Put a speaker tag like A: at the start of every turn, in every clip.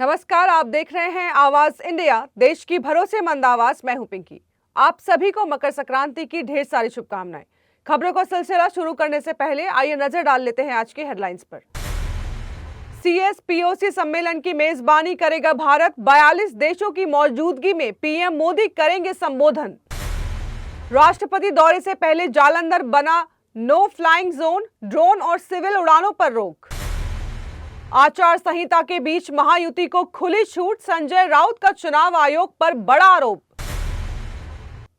A: नमस्कार, आप देख रहे हैं आवाज इंडिया, देश की भरोसेमंद आवाज। मैं हूं पिंकी। आप सभी को मकर संक्रांति की ढेर सारी शुभकामनाएं। खबरों का सिलसिला शुरू करने से पहले आइए नजर डाल लेते हैं आज की हेडलाइंस पर। CSPOC सम्मेलन की मेजबानी करेगा भारत। 42 देशों की मौजूदगी में पीएम मोदी करेंगे संबोधन। राष्ट्रपति दौरे से पहले जालंधर बना नो फ्लाइंग जोन, ड्रोन और सिविल उड़ानों पर रोक। आचार संहिता के बीच महायुति को खुली छूट, संजय राउत का चुनाव आयोग पर बड़ा आरोप।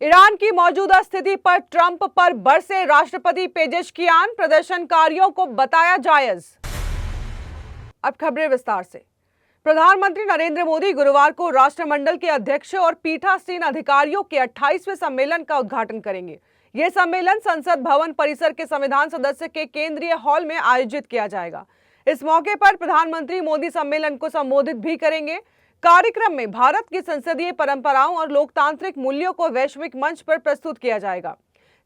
A: ईरान की मौजूदा स्थिति पर ट्रंप पर बरसे राष्ट्रपति पेजेशकियान, प्रदर्शनकारियों को बताया जायज। अब खबरें विस्तार से। प्रधानमंत्री नरेंद्र मोदी गुरुवार को राष्ट्रमंडल के अध्यक्ष और पीठासीन अधिकारियों के 28वें सम्मेलन का उद्घाटन करेंगे। यह सम्मेलन संसद भवन परिसर के संविधान सदस्य के केंद्रीय हॉल में आयोजित किया जाएगा। इस मौके पर प्रधानमंत्री मोदी सम्मेलन को संबोधित भी करेंगे। कार्यक्रम में भारत की संसदीय परंपराओं और लोकतांत्रिक मूल्यों को वैश्विक मंच पर प्रस्तुत किया जाएगा।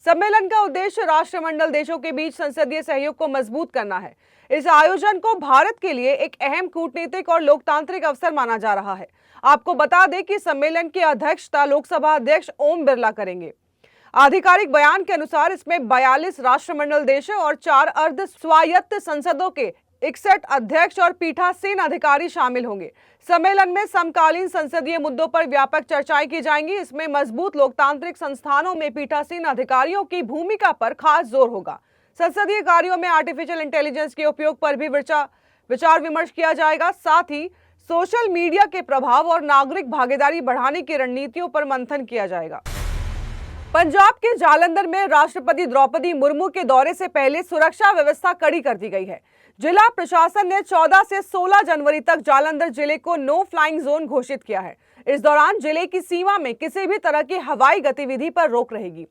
A: सम्मेलन का उद्देश्य राष्ट्रमंडल देशों के बीच संसदीय सहयोग को मजबूत करना है। इस आयोजन को भारत के लिए एक अहम कूटनीतिक और लोकतांत्रिक अवसर माना जा रहा है। आपको बता दें कि सम्मेलन की अध्यक्षता लोकसभा अध्यक्ष ओम बिरला करेंगे। आधिकारिक बयान के अनुसार इसमें 42 राष्ट्रमंडल देशों और 4 अर्ध स्वायत्त संसदों के 61 अध्यक्ष और पीठासीन अधिकारी शामिल होंगे। सम्मेलन में समकालीन संसदीय मुद्दों पर व्यापक चर्चाएं की जाएंगी। इसमें मजबूत लोकतांत्रिक संस्थानों में पीठासीन अधिकारियों की भूमिका पर खास जोर होगा। संसदीय कार्यों में आर्टिफिशियल इंटेलिजेंस के उपयोग पर भी विचार विमर्श किया जाएगा। साथ ही सोशल मीडिया के प्रभाव और नागरिक भागीदारी बढ़ाने की रणनीतियों पर मंथन किया जाएगा। पंजाब के जालंधर में राष्ट्रपति द्रौपदी मुर्मू के दौरे से पहले सुरक्षा व्यवस्था कड़ी कर दी गई है। जिला प्रशासन ने 14 से 16 जनवरी तक जालंधर जिले को नो फ्लाइंग जोन घोषित किया है। इस दौरान जिले की सीमा में किसी भी तरह की हवाई गतिविधि पर रोक रहेगी।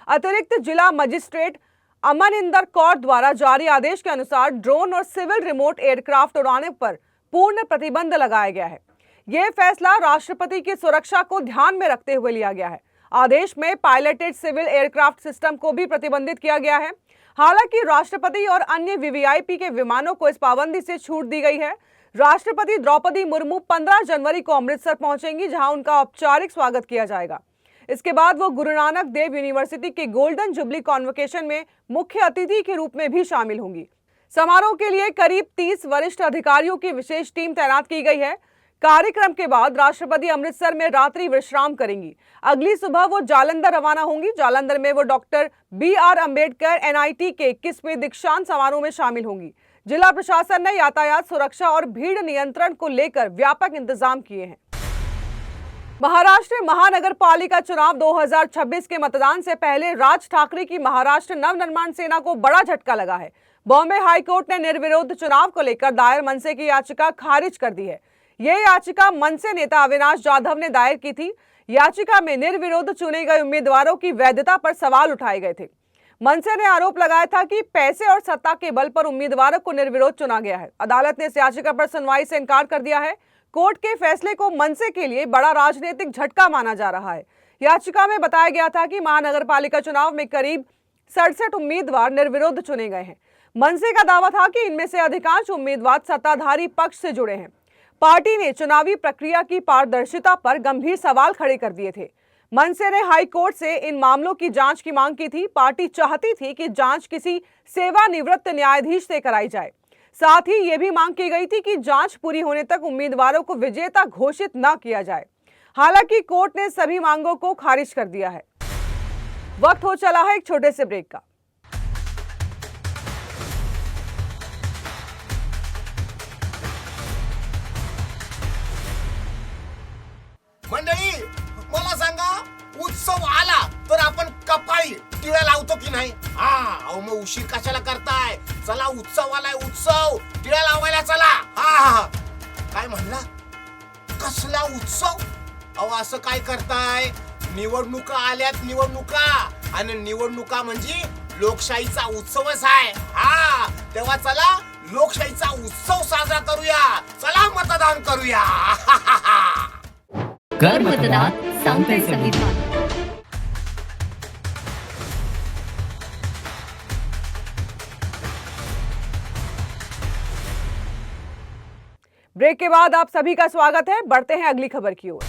A: अतिरिक्त जिला मजिस्ट्रेट अमनिंदर कौर द्वारा जारी आदेश के अनुसार ड्रोन और सिविल रिमोट एयरक्राफ्ट उड़ाने पर पूर्ण प्रतिबंध लगाया गया है। यह फैसला राष्ट्रपति की सुरक्षा को ध्यान में रखते हुए लिया गया है। आदेश में पायलटेड सिविल एयरक्राफ्ट सिस्टम को भी प्रतिबंधित किया गया है। हालांकि राष्ट्रपति और अन्य वीवीआईपी के विमानों को इस पाबंदी से छूट दी गई है। राष्ट्रपति द्रौपदी मुर्मू 15 जनवरी को अमृतसर पहुंचेंगी, जहां उनका औपचारिक स्वागत किया जाएगा। इसके बाद वो गुरु नानक देव यूनिवर्सिटी के गोल्डन जुबली कॉन्वोकेशन में मुख्य अतिथि के रूप में भी शामिल होंगी। समारोह के लिए करीब 30 वरिष्ठ अधिकारियों की विशेष टीम तैनात की गई है। कार्यक्रम के बाद राष्ट्रपति अमृतसर में रात्रि विश्राम करेंगी। अगली सुबह वो जालंधर रवाना होंगी। जालंधर में वो डॉक्टर BR अम्बेडकर NIT के 21वें दीक्षांत समारोह में शामिल होंगी। जिला प्रशासन ने यातायात सुरक्षा और भीड़ नियंत्रण को लेकर व्यापक इंतजाम किए हैं। महाराष्ट्र महानगर पालिका चुनाव 2026 के मतदान से पहले राज ठाकरे की महाराष्ट्र नवनिर्माण सेना को बड़ा झटका लगा है। बॉम्बे हाईकोर्ट ने निर्विरोध चुनाव को लेकर दायर मनसे की याचिका खारिज कर दी है। यह याचिका मनसे नेता अविनाश जाधव ने दायर की थी। याचिका में निर्विरोध चुने गए उम्मीदवारों की वैधता पर सवाल उठाए गए थे। मनसे ने आरोप लगाया था कि पैसे और सत्ता के बल पर उम्मीदवारों को निर्विरोध चुना गया है। अदालत ने इस याचिका पर सुनवाई से इनकार कर दिया है। कोर्ट के फैसले को मनसे के लिए बड़ा राजनीतिक झटका माना जा रहा है। याचिका में बताया गया था कि महानगर पालिका चुनाव में करीब 67 उम्मीदवार निर्विरोध चुने गए हैं। मनसे का दावा था कि इनमें से अधिकांश उम्मीदवार सत्ताधारी पक्ष से जुड़े हैं। पार्टी ने चुनावी प्रक्रिया की पारदर्शिता पर गंभीर सवाल खड़े कर दिए थे। मनसे ने हाई कोर्ट से इन मामलों की जांच की मांग की थी। पार्टी चाहती थी कि जांच किसी सेवानिवृत्त न्यायाधीश से कराई जाए। साथ ही यह भी मांग की गई थी कि जांच पूरी होने तक उम्मीदवारों को विजेता घोषित न किया जाए। हालांकि कोर्ट ने सभी मांगों को खारिज कर दिया है। वक्त हो चला है एक छोटे से ब्रेक का।
B: मंडळी, मला सांगा, उत्सव आला तर आपण कपाळी टिळा लावतो की नाही? अहो मग उशीर कशाला करताय? चला, उत्सव आलाय, उत्सव, टिळा लावायला चला. काय म्हणला? कसला उत्सव? अहो असं काय करताय? निवडणुका आल्यात, निवडणुका, आणि निवडणुका म्हणजे लोकशाहीचा उत्सवच आहे. तेव्हा चला, लोकशाहीचा उत्सव साजरा करूया. चला, मतदान करूया.
C: कर मतदान, सांगते संविधान.
A: ब्रेक के बाद आप सभी का स्वागत है। बढ़ते हैं अगली खबर की ओर।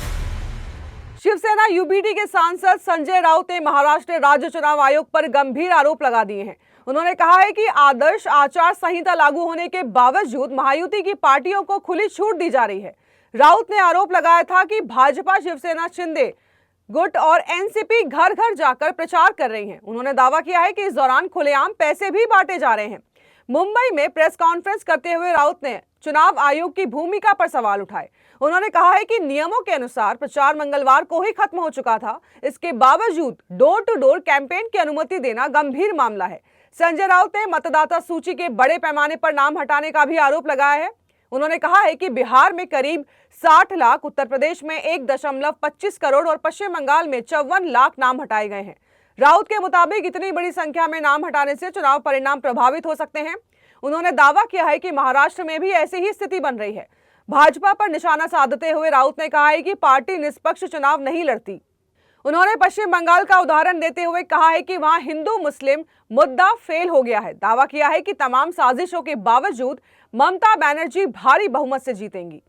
A: शिवसेना यूबीटी के सांसद संजय राउत ने महाराष्ट्र राज्य चुनाव आयोग पर गंभीर आरोप लगा दिए हैं। उन्होंने कहा है कि आदर्श आचार संहिता लागू होने के बावजूद महायुति की पार्टियों को खुली छूट दी जा रही है। राउत ने आरोप लगाया था कि भाजपा, शिवसेना, शिंदे गुट और एनसीपी घर घर जाकर प्रचार कर रही हैं। उन्होंने दावा किया है कि इस दौरान खुलेआम पैसे भी बांटे जा रहे हैं। मुंबई में प्रेस कॉन्फ्रेंस करते हुए राउत ने चुनाव आयोग की भूमिका पर सवाल उठाए। उन्होंने कहा है कि नियमों के अनुसार प्रचार मंगलवार को ही खत्म हो चुका था। इसके बावजूद डोर टू डोर कैंपेन की अनुमति देना गंभीर मामला है। संजय राउत ने मतदाता सूची के बड़े पैमाने पर नाम हटाने का भी आरोप लगाया है। उन्होंने कहा है कि बिहार में करीब 60 लाख, उत्तर प्रदेश में 1.25 करोड़ और पश्चिम बंगाल में 54 लाख नाम हटाए गए हैं। राउत के मुताबिक इतनी बड़ी संख्या में नाम हटाने से चुनाव परिणाम प्रभावित हो सकते हैं। उन्होंने दावा किया है कि महाराष्ट्र में भी ऐसी ही स्थिति बन रही है। भाजपा पर निशाना साधते हुए राउत ने कहा है कि पार्टी निष्पक्ष चुनाव नहीं लड़ती। उन्होंने पश्चिम बंगाल का उदाहरण देते हुए कहा है कि वहां हिंदू मुस्लिम मुद्दा फेल हो गया है। दावा किया है कि तमाम साजिशों के बावजूद ममता बनर्जी भारी बहुमत से जीतेंगी।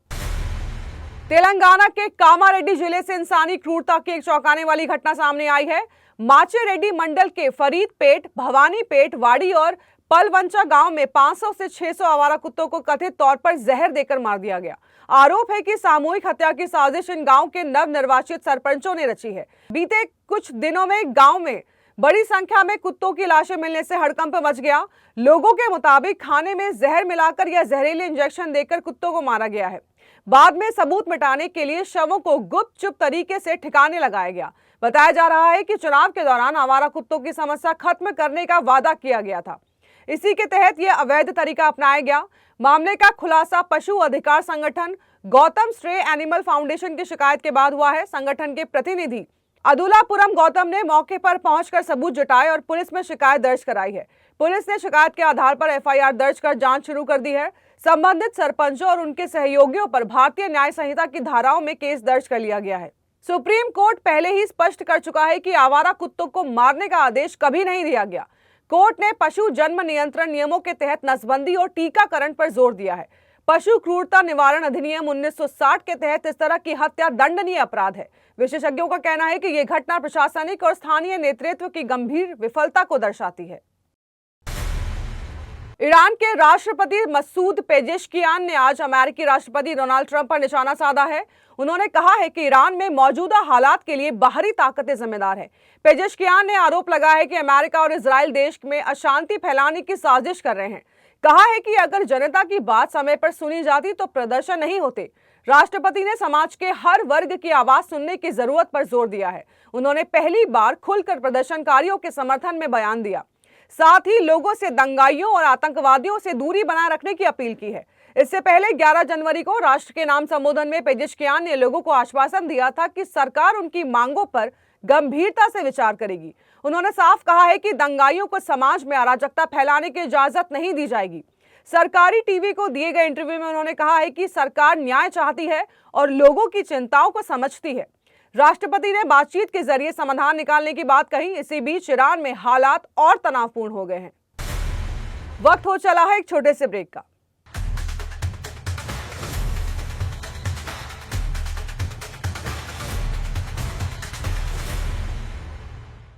A: तेलंगाना के कामारेड्डी जिले से इंसानी क्रूरता की एक चौंकाने वाली घटना सामने आई है। माचेरेड्डी मंडल के फरीदपेट, भवानीपेट, वाड़ी और पलवंचा गांव में 500 से 600 आवारा कुत्तों को कथित तौर पर जहर देकर मार दिया गया। आरोप है कि सामूहिक हत्या की साजिश इन गांव के नवनिर्वाचित सरपंचों ने रची है। बीते कुछ दिनों में गांव में बड़ी संख्या में कुत्तों की लाशें मिलने से हड़कंप मच गया। लोगों के मुताबिक खाने में जहर मिलाकर या जहरीले इंजेक्शन देकर कुत्तों को मारा गया है। बाद में सबूत मिटाने के लिए शवों को गुपचुप तरीके से ठिकाने लगाया गया। बताया जा रहा है कि चुनाव के दौरान आवारा कुत्तों की समस्या खत्म करने का वादा किया गया था। इसी के तहत यह अवैध तरीका अपनाया गया। मामले का खुलासा पशु अधिकार संगठन गौतम स्ट्रे एनिमल फाउंडेशन की शिकायत के बाद हुआ है। संगठन के प्रतिनिधि अदुलापुरम गौतम ने मौके पर पहुंचकर सबूत जुटाए और पुलिस में शिकायत दर्ज कराई है। पुलिस ने शिकायत के आधार पर एफआईआर दर्ज कर जांच शुरू कर दी है। संबंधित सरपंचों और उनके सहयोगियों पर भारतीय न्याय संहिता की धाराओं में केस दर्ज कर लिया गया है। सुप्रीम कोर्ट पहले ही स्पष्ट कर चुका है कि आवारा कुत्तों को मारने का आदेश कभी नहीं दिया गया। कोर्ट ने पशु जन्म नियंत्रण नियमों के तहत नसबंदी और टीकाकरण पर जोर दिया है। पशु क्रूरता निवारण अधिनियम 1960 के तहत इस तरह की हत्या दंडनीय अपराध है। विशेषज्ञों का कहना है कि यह घटना प्रशासनिक और स्थानीय नेतृत्व की गंभीर विफलता को दर्शाती है। ईरान के राष्ट्रपति मसूद पेजेश्कियान ने आज अमेरिकी राष्ट्रपति डोनाल्ड ट्रंप पर निशाना साधा है। उन्होंने कहा है कि ईरान में मौजूदा हालात के लिए बाहरी ताकतें जिम्मेदार हैं। पेजेश्कियान ने आरोप लगाया है कि अमेरिका और इजराइल देश में अशांति फैलाने की साजिश कर रहे हैं। कहा है कि अगर जनता की बात समय पर सुनी जाती तो प्रदर्शन नहीं होते। राष्ट्रपति ने समाज के हर वर्ग की आवाज सुनने की जरूरत पर जोर दिया है। उन्होंने पहली बार खुलकर प्रदर्शनकारियों के समर्थन में बयान दिया। साथ ही लोगों से दंगाइयों और आतंकवादियों से दूरी बनाए रखने की अपील की है। इससे पहले 11 जनवरी को राष्ट्र के नाम संबोधन में पेजेश्कियान ने लोगों को आश्वासन दिया था कि सरकार उनकी मांगों पर गंभीरता से विचार करेगी। उन्होंने साफ कहा है कि दंगाइयों को समाज में अराजकता फैलाने की इजाजत नहीं दी जाएगी। सरकारी टीवी को दिए गए इंटरव्यू में उन्होंने कहा है कि सरकार न्याय चाहती है और लोगों की चिंताओं को समझती है। राष्ट्रपति ने बातचीत के जरिए समाधान निकालने की बात कही। इसी बीच ईरान में हालात और तनावपूर्ण हो गए हैं। वक्त हो चला है एक छोटे से ब्रेक का।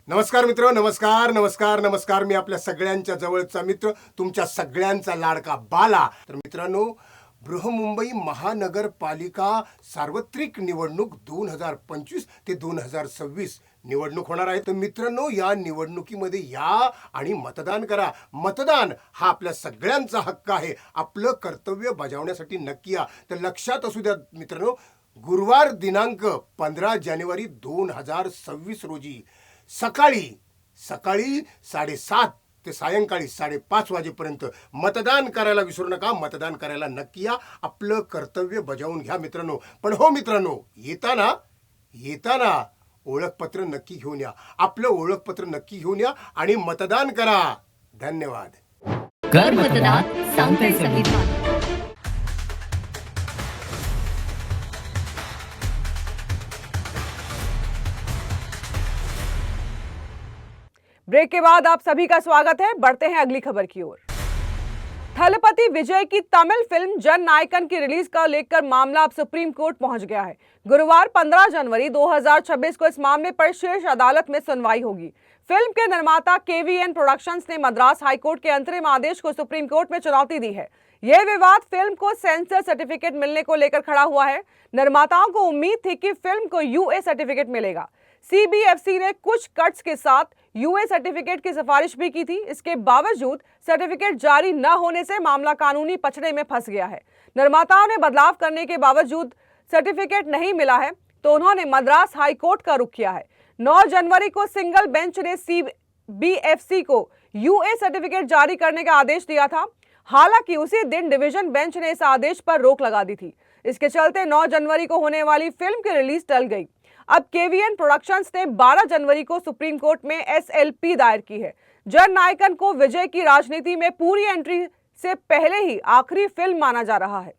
B: नमस्कार मित्र, नमस्कार नमस्कार नमस्कार. मी आपल्या सगळ्यांच्या जवळचा मित्र, तुमच्या सगळ्यांचा लाडका बाला. तर मित्रांनो, बृहमुंबई महानगरपालिका सार्वत्रिक निवडणूक 2025 ते 2026 निवडणूक होणार आहे. तर मित्रांनो, या निवडणुकीमध्ये या आणि मतदान करा. मतदान हा आपल्या सगळ्यांचा हक्क आहे. आपलं कर्तव्य बजावण्यासाठी नक्की या. तर लक्षात असू द्या मित्रांनो, गुरुवार दिनांक 15 जानेवारी 2026 रोजी सकाळी 7:30 ते सायंकाळी 5:30 वाजेपर्यंत मतदान करायला विसरू नका. मतदान करायला नक्की या. आपलं कर्तव्य बजावून घ्या मित्रांनो. पण हो मित्रांनो, येताना ओळखपत्र नक्की घेऊन या. आपलं ओळखपत्र नक्की घेऊन या आणि मतदान करा. धन्यवाद.
C: कर मतदान सांगते संविधान.
A: ब्रेक के बाद आप सभी का स्वागत है। बढ़ते हैं अगली खबर की ओर। थलपति विजय की तमिल फिल्म जन नायकन की रिलीज का लेकर मामला अब सुप्रीम कोर्ट पहुंच गया है। गुरुवार 15 जनवरी 2026 को इस मामले पर शीर्ष अदालत में सुनवाई होगी। फिल्म के निर्माता केवीएन प्रोडक्शंस ने मद्रास हाईकोर्ट के अंतरिम आदेश को सुप्रीम कोर्ट में चुनौती दी है। यह विवाद फिल्म को सेंसर सर्टिफिकेट मिलने को लेकर खड़ा हुआ है। निर्माताओं को उम्मीद थी कि फिल्म को यूए सर्टिफिकेट मिलेगा। सीबीएफसी ने कुछ कट्स के साथ यूए सर्टिफिकेट की सिफारिश भी की थी। इसके बावजूद सर्टिफिकेट जारी न होने से मामला कानूनी पचड़े में फंस गया है। निर्माताओं ने बदलाव करने के बावजूद सर्टिफिकेट नहीं मिला है, तो उन्होंने मद्रास हाई कोर्ट का रुख किया है। 9 जनवरी को सिंगल बेंच ने सीबीएफसी को यूए सर्टिफिकेट जारी करने का आदेश दिया था। हालांकि उसी दिन डिवीजन बेंच ने इस आदेश पर रोक लगा दी थी। इसके चलते 9 जनवरी को होने वाली फिल्म की रिलीज टल गई। अब केवीएन प्रोडक्शंस ने 12 जनवरी को सुप्रीम कोर्ट में एसएलपी दायर की है। जन नायकन को विजय की राजनीति में पूरी एंट्री से पहले ही आखिरी फिल्म माना जा रहा है।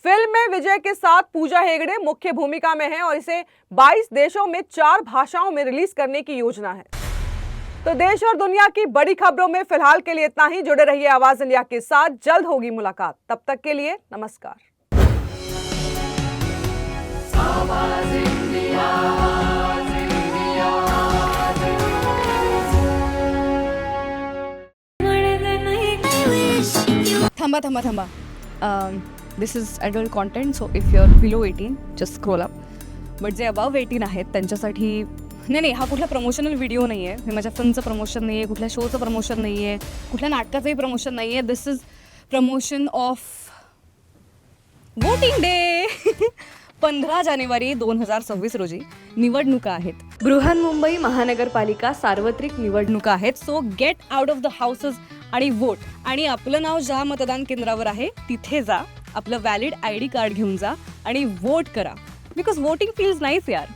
A: फिल्म में विजय के साथ पूजा हेगड़े मुख्य भूमिका में है और इसे 22 देशों में 4 भाषाओं में रिलीज करने की योजना है। तो देश और दुनिया की बड़ी खबरों में फिलहाल के लिए इतना ही। जुड़े रहिए आवाज इंडिया के साथ, जल्द होगी मुलाकात। तब तक के लिए नमस्कार।
D: थांबा this is adult content, so if you are below 18 just scroll up. But जे अबाव 18 आहेत त्यांच्यासाठी नाही, हा कुठला प्रमोशनल व्हिडिओ नाही आहे. हे माझ्या फिल्मचं प्रमोशन नाही आहे, कुठल्या शोचं प्रमोशन नाही आहे, कुठल्या नाटकाचंही प्रमोशन नाही आहे. This is promotion of voting day. 15 January 2026 रोजी निवडणुका आहेत. बृहन्मुंबई महानगरपालिका सार्वत्रिक निवडणुका आहेत. सो get out of the houses आणि वोट. आणि आपलं नाव ज्या मतदान केंद्रावर आहे तिथे जा, आपलं व्हॅलिड ID कार्ड घेऊन जा आणि वोट करा. बिकॉज वोटिंग फील्स नाईस यार.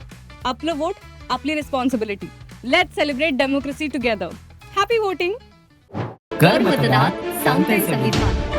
D: आपलं वोट आपली responsibility. Let's celebrate democracy together. Happy voting.
C: कर मतदान सांगते संविधान.